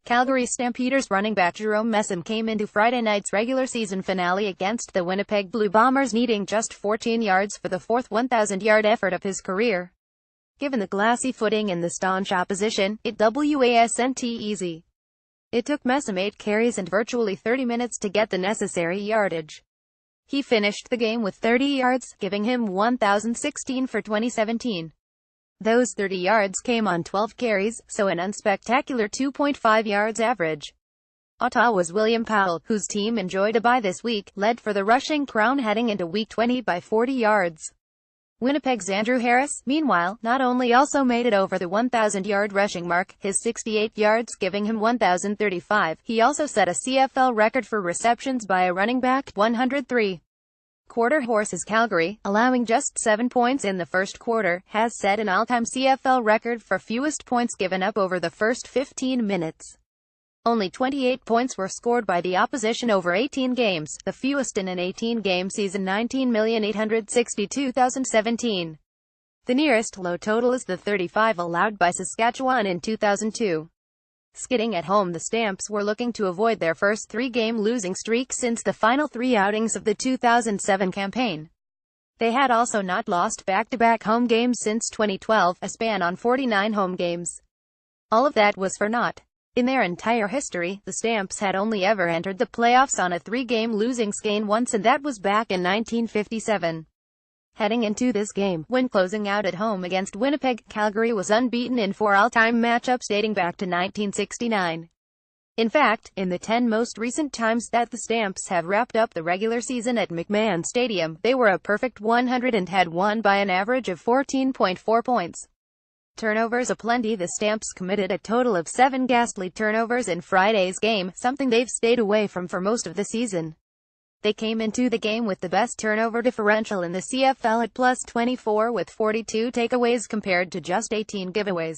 Calgary Stampeders running back Jerome Messam came into Friday night's regular season finale against the Winnipeg Blue Bombers needing just 14 yards for the fourth 1,000-yard effort of his career. Given the glassy footing and the staunch opposition, it wasn't easy. It took Messam 8 carries and virtually 30 minutes to get the necessary yardage. He finished the game with 30 yards, giving him 1,016 for 2017. Those 30 yards came on 12 carries, so an unspectacular 2.5 yards average. Ottawa's William Powell, whose team enjoyed a bye this week, led for the rushing crown heading into Week 20 by 40 yards. Winnipeg's Andrew Harris, meanwhile, not only also made it over the 1,000-yard rushing mark, his 68 yards giving him 1,035, he also set a CFL record for receptions by a running back, 103. Quarter horses Calgary, allowing just 7 points in the first quarter, has set an all-time CFL record for fewest points given up over the first 15 minutes. Only 28 points were scored by the opposition over 18 games, the fewest in an 18-game season. 19,862,017. The nearest low total is the 35 allowed by Saskatchewan in 2002. Skidding at home, the Stamps were looking to avoid their first 3-game losing streak since the final 3 outings of the 2007 campaign. They had also not lost back-to-back home games since 2012, a span on 49 home games. All of that was for naught. In their entire history, the Stamps had only ever entered the playoffs on a 3-game losing skein once, and that was back in 1957. Heading into this game, when closing out at home against Winnipeg, Calgary was unbeaten in 4 all-time matchups dating back to 1969. In fact, in the 10 most recent times that the Stamps have wrapped up the regular season at McMahon Stadium, they were a perfect 100 and had won by an average of 14.4 points. Turnovers aplenty. The Stamps committed a total of 7 ghastly turnovers in Friday's game, something they've stayed away from for most of the season. They came into the game with the best turnover differential in the CFL at +24 with 42 takeaways compared to just 18 giveaways.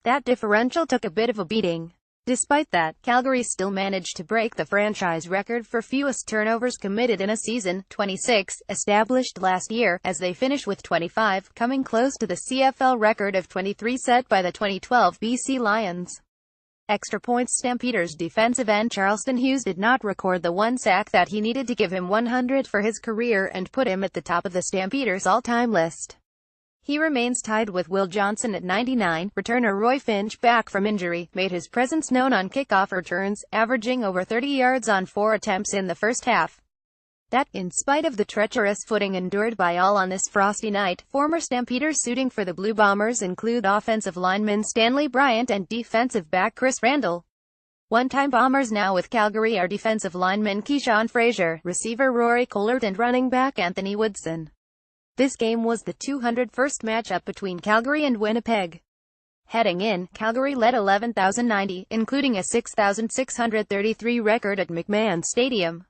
That differential took a bit of a beating. Despite that, Calgary still managed to break the franchise record for fewest turnovers committed in a season, 26, established last year, as they finished with 25, coming close to the CFL record of 23 set by the 2012 BC Lions. Extra points. Stampeders defensive end Charleston Hughes did not record the 1 sack that he needed to give him 100 for his career and put him at the top of the Stampeders' all-time list. He remains tied with Will Johnson at 99. Returner Roy Finch, back from injury, made his presence known on kickoff returns, averaging over 30 yards on 4 attempts in the first half. That, in spite of the treacherous footing endured by all on this frosty night. Former Stampeders suiting for the Blue Bombers include offensive lineman Stanley Bryant and defensive back Chris Randall. One-time Bombers now with Calgary are defensive lineman Keyshawn Frazier, receiver Rory Collard and running back Anthony Woodson. This game was the 201st matchup between Calgary and Winnipeg. Heading in, Calgary led 11,090, including a 6,633 record at McMahon Stadium.